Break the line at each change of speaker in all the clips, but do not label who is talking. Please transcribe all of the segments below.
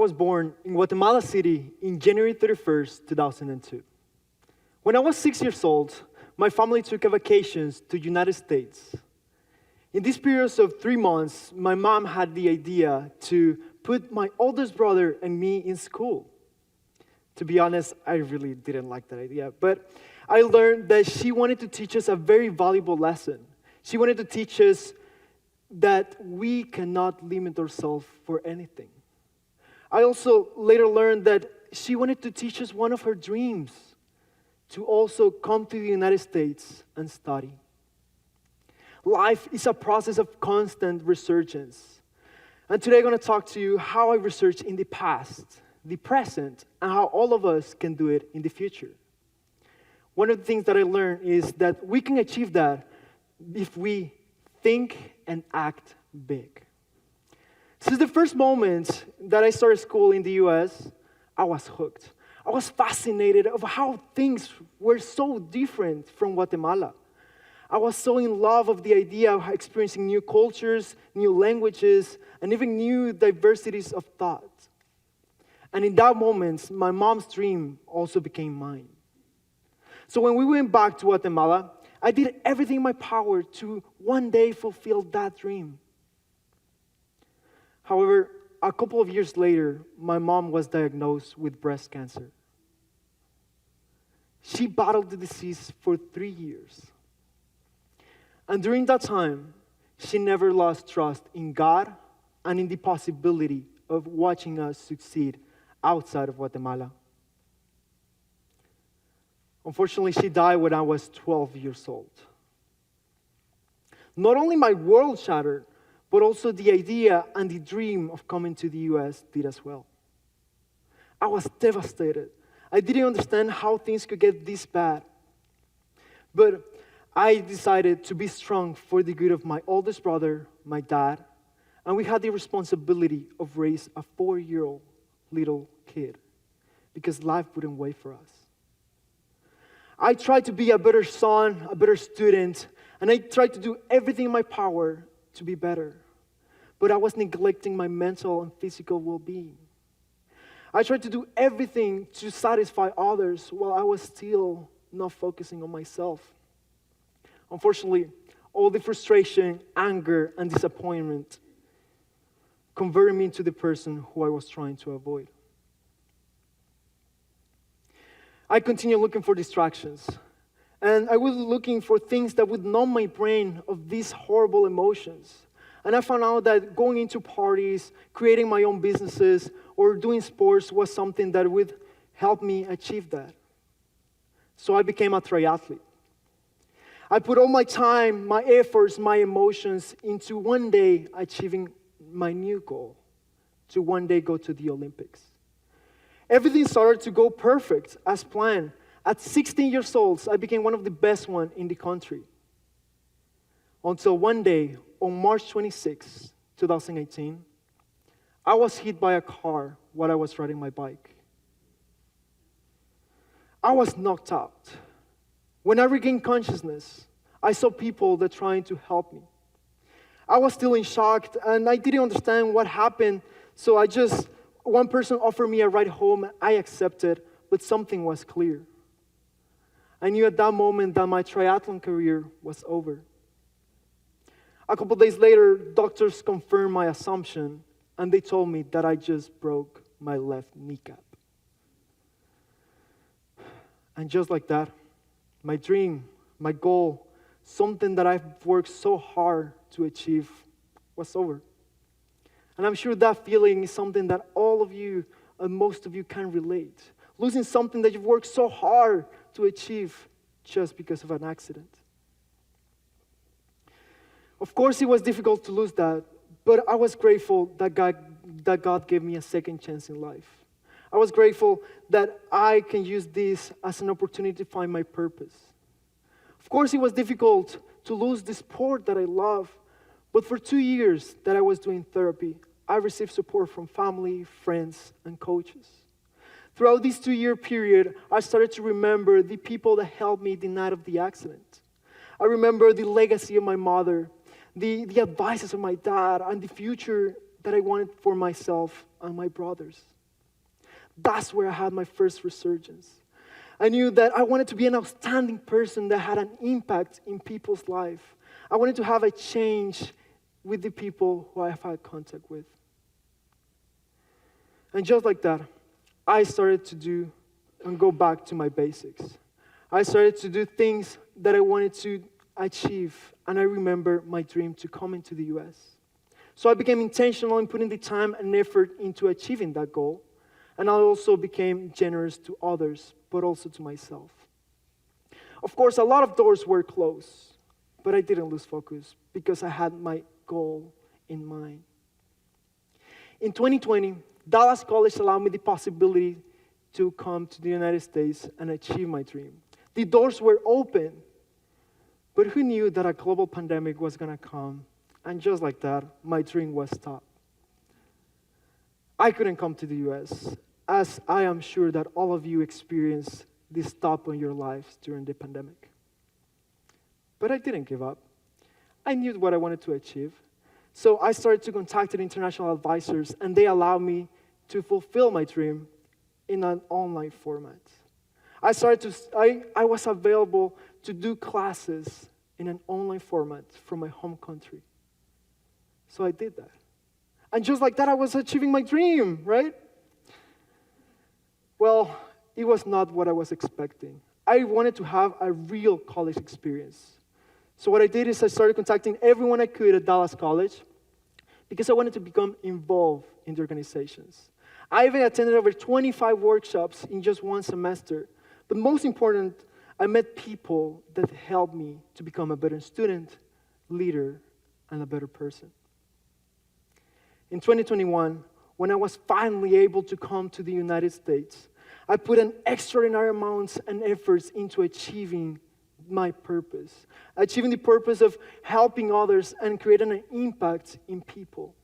was born in Guatemala City in January 31st, 2002. When I was 6 years old, my family took a vacation to the United States. In this period of 3 months, my mom had the idea to put my oldest brother and me in school. To be honest, I really didn't like that idea, but I learned that she wanted to teach us a very valuable lesson. She wanted to teach us that we cannot limit ourselves for anything. I also later learned that she wanted to teach us one of her dreams, to also come to the United States and study. Life is a process of constant resurgence. And today I'm going to talk to you how I researched in the past, the present, and how all of us can do it in the future. One of the things that I learned is that we can achieve that if we think and act big. Since the first moment that I started school in the US, I was hooked. I was fascinated of how things were so different from Guatemala. I was so in love of the idea of experiencing new cultures, new languages, and even new diversities of thought. And in that moment, my mom's dream also became mine. So when we went back to Guatemala, I did everything in my power to one day fulfill that dream. However, a couple of years later, my mom was diagnosed with breast cancer. She battled the disease for 3 years. And during that time, she never lost trust in God and in the possibility of watching us succeed outside of Guatemala. Unfortunately, she died when I was 12 years old. Not only my world shattered, but also the idea and the dream of coming to the US did as well. I was devastated. I didn't understand how things could get this bad. But I decided to be strong for the good of my oldest brother, my dad, and we had the responsibility of raising a 4-year-old little kid because life wouldn't wait for us. I tried to be a better son, a better student, and I tried to do everything in my power to be better. But I was neglecting my mental and physical well-being. I tried to do everything to satisfy others while I was still not focusing on myself. Unfortunately, all the frustration, anger, and disappointment converted me into the person who I was trying to avoid. I continued looking for distractions. And I was looking for things that would numb my brain of these horrible emotions. And I found out that going into parties, creating my own businesses, or doing sports was something that would help me achieve that. So I became a triathlete. I put all my time, my efforts, my emotions into one day achieving my new goal, to one day go to the Olympics. Everything started to go perfect as planned. At 16 years old, I became one of the best ones in the country. Until one day, on March 26, 2018, I was hit by a car while I was riding my bike. I was knocked out. When I regained consciousness, I saw people that trying to help me. I was still in shock, and I didn't understand what happened, so one person offered me a ride home. I accepted, but something was clear. I knew at that moment that my triathlon career was over. A couple days later, doctors confirmed my assumption, and they told me that I just broke my left kneecap. And just like that, my dream, my goal, something that I've worked so hard to achieve was over. And I'm sure that feeling is something that all of you, and most of you can relate. Losing something that you've worked so hard to achieve just because of an accident. Of course, it was difficult to lose that, but I was grateful that God gave me a second chance in life. I was grateful that I can use this as an opportunity to find my purpose. Of course, it was difficult to lose the sport that I love, but for 2 years that I was doing therapy, I received support from family, friends, and coaches. Throughout this 2-year period, I started to remember the people that helped me the night of the accident. I remember the legacy of my mother, the advices of my dad, and the future that I wanted for myself and my brothers. That's where I had my first resurgence. I knew that I wanted to be an outstanding person that had an impact in people's life. I wanted to have a change with the people who I have had contact with. And just like that, I started to do and go back to my basics. I started to do things that I wanted to achieve, and I remember my dream to come into the US. So I became intentional in putting the time and effort into achieving that goal, and I also became generous to others, but also to myself. Of course, a lot of doors were closed, but I didn't lose focus because I had my goal in mind. In 2020, Dallas College allowed me the possibility to come to the United States and achieve my dream. The doors were open, but who knew that a global pandemic was going to come? And just like that, my dream was stopped. I couldn't come to the US, as I am sure that all of you experienced this stop in your lives during the pandemic. But I didn't give up. I knew what I wanted to achieve. So I started to contact international advisors, and they allowed me to fulfill my dream in an online format. I was available to do classes in an online format from my home country. So I did that. And just like that, I was achieving my dream, right? Well, it was not what I was expecting. I wanted to have a real college experience. So what I did is I started contacting everyone I could at Dallas College because I wanted to become involved in the organizations. I even attended over 25 workshops in just one semester. But most important, I met people that helped me to become a better student, leader, and a better person. In 2021, when I was finally able to come to the United States, I put an extraordinary amounts and efforts into achieving my purpose, achieving the purpose of helping others and creating an impact in people.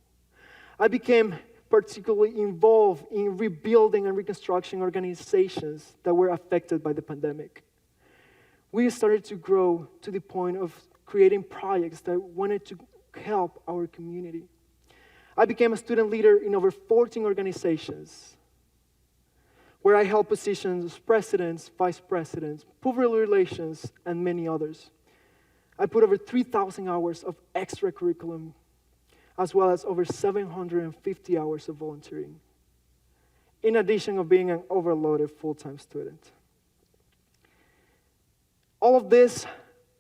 I became particularly involved in rebuilding and reconstructing organizations that were affected by the pandemic. We started to grow to the point of creating projects that wanted to help our community. I became a student leader in over 14 organizations, where I held positions as presidents, vice presidents, public relations, and many others. I put over 3,000 hours of extra curriculum, as well as over 750 hours of volunteering, in addition of being an overloaded full-time student. All of this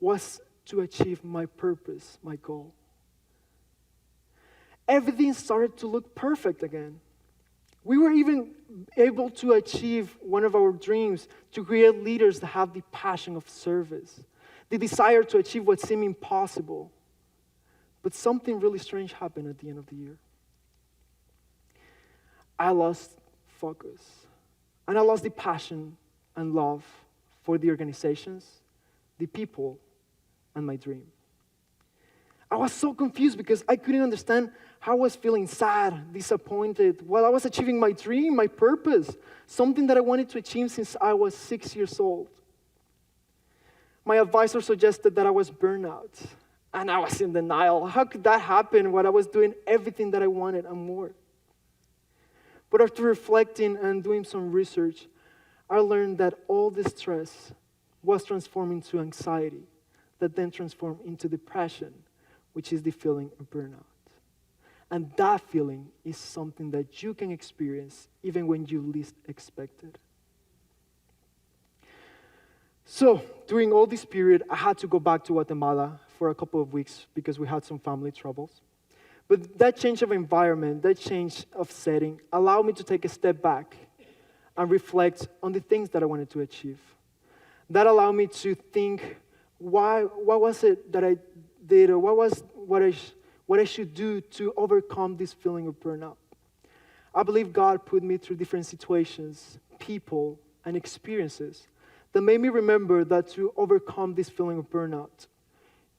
was to achieve my purpose, my goal. Everything started to look perfect again. We were even able to achieve one of our dreams, to create leaders that have the passion of service, the desire to achieve what seemed impossible. But something really strange happened at the end of the year. I lost focus, and I lost the passion and love for the organizations, the people, and my dream. I was so confused because I couldn't understand how I was feeling sad, disappointed, while I was achieving my dream, my purpose, something that I wanted to achieve since I was 6 years old. My advisor suggested that I was burnout, and I was in denial. How could that happen when I was doing everything that I wanted and more? But after reflecting and doing some research, I learned that all this stress was transformed into anxiety, that then transformed into depression, which is the feeling of burnout. And that feeling is something that you can experience even when you least expect it. So, during all this period, I had to go back to Guatemala for a couple of weeks because we had some family troubles. But that change of environment, that change of setting, allowed me to take a step back and reflect on the things that I wanted to achieve. That allowed me to think, what was it that I did, or what I should do to overcome this feeling of burnout. I believe God put me through different situations, people, and experiences that made me remember that to overcome this feeling of burnout,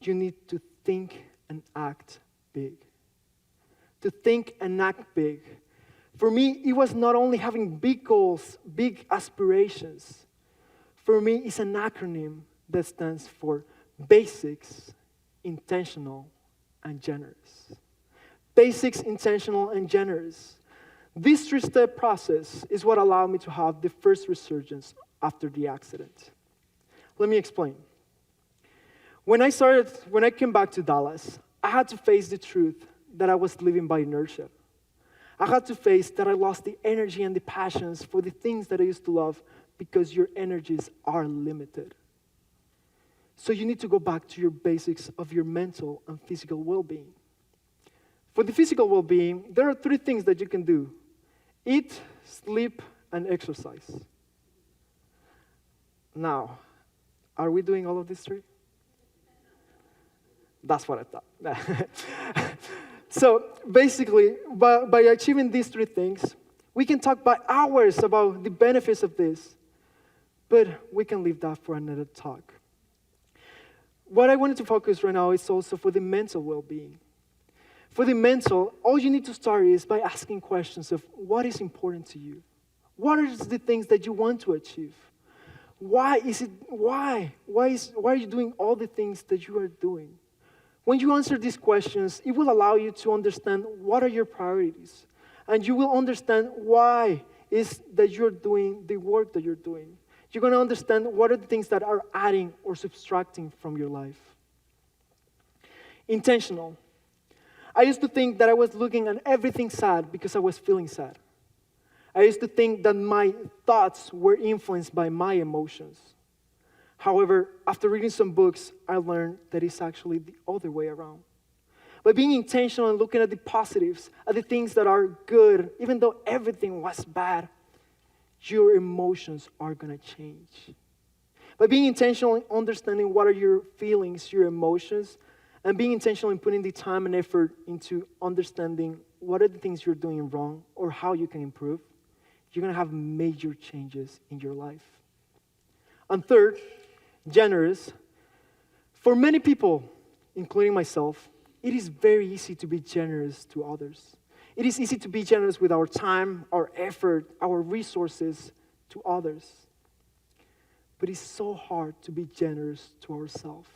you need to think and act big. To think and act big. For me, it was not only having big goals, big aspirations. For me, it's an acronym that stands for basics, intentional, and generous. basics, intentional, and generous. This three-step process is what allowed me to have the first resurgence after the accident. Let me explain. When I came back to Dallas, I had to face the truth that I was living by inertia. I had to face that I lost the energy and the passions for the things that I used to love because your energies are limited. So you need to go back to your basics of your mental and physical well-being. For the physical well-being, there are three things that you can do: eat, sleep, and exercise. Now, are we doing all of these three? That's what I thought. So basically, by achieving these three things, we can talk by hours about the benefits of this, but we can leave that for another talk. What I wanted to focus right now is also for the mental well-being. For the mental, all you need to start is by asking questions of what is important to you. What are the things that you want to achieve? Why are you doing all the things that you are doing? When you answer these questions, it will allow you to understand what are your priorities. And you will understand why is that you're doing the work that you're doing. You're going to understand what are the things that are adding or subtracting from your life. Intentional. I used to think that I was looking at everything sad because I was feeling sad. I used to think that my thoughts were influenced by my emotions. However, after reading some books, I learned that it's actually the other way around. By being intentional and looking at the positives, at the things that are good, even though everything was bad, your emotions are going to change. By being intentional in understanding what are your feelings, your emotions, and being intentional in putting the time and effort into understanding what are the things you're doing wrong or how you can improve, you're going to have major changes in your life. And third, generous. For many people, including myself, it is very easy to be generous to others. It is easy to be generous with our time, our effort, our resources to others. But it's so hard to be generous to ourselves.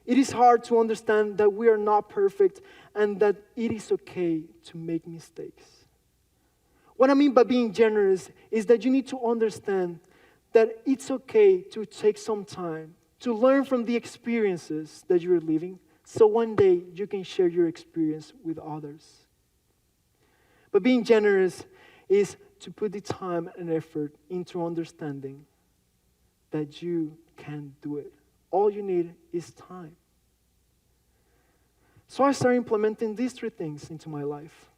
It is hard to understand that we are not perfect and that it is okay to make mistakes. What I mean by being generous is that you need to understand that it's okay to take some time to learn from the experiences that you're living, so one day you can share your experience with others. But being generous is to put the time and effort into understanding that you can do it. All you need is time. So I started implementing these three things into my life.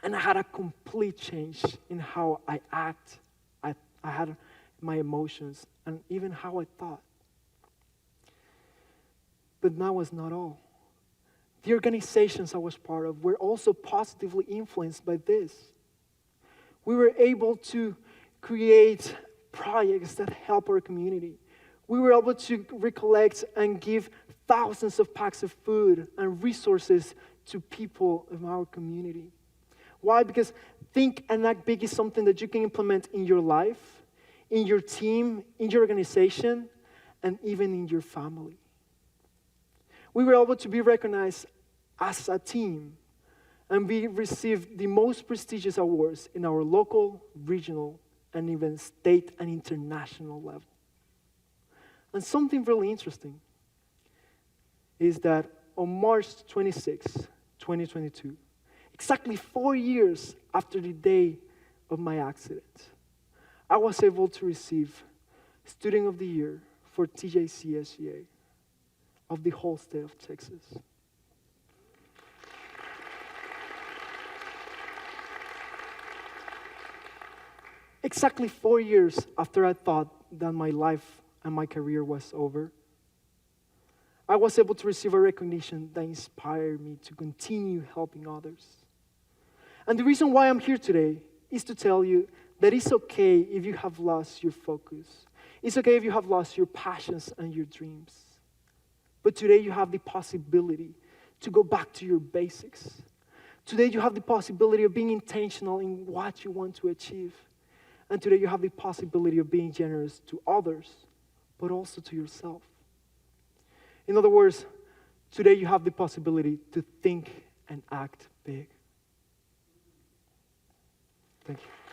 And I had a complete change in how I act. I had my emotions and even how I thought. But that was not all. The organizations I was part of were also positively influenced by this. We were able to create projects that help our community. We were able to recollect and give thousands of packs of food and resources to people in our community. Why? Because think and act big is something that you can implement in your life, in your team, in your organization, and even in your family. We were able to be recognized as a team, and we received the most prestigious awards in our local, regional, and even state and international level. And something really interesting is that on March 26, 2022, exactly 4 years after the day of my accident, I was able to receive Student of the Year for TJCSGA of the whole state of Texas. Exactly 4 years after I thought that my life and my career was over, I was able to receive a recognition that inspired me to continue helping others. And the reason why I'm here today is to tell you that it's okay if you have lost your focus. It's okay if you have lost your passions and your dreams. But today you have the possibility to go back to your basics. Today you have the possibility of being intentional in what you want to achieve. And today you have the possibility of being generous to others, but also to yourself. In other words, today you have the possibility to think and act big. Thank you.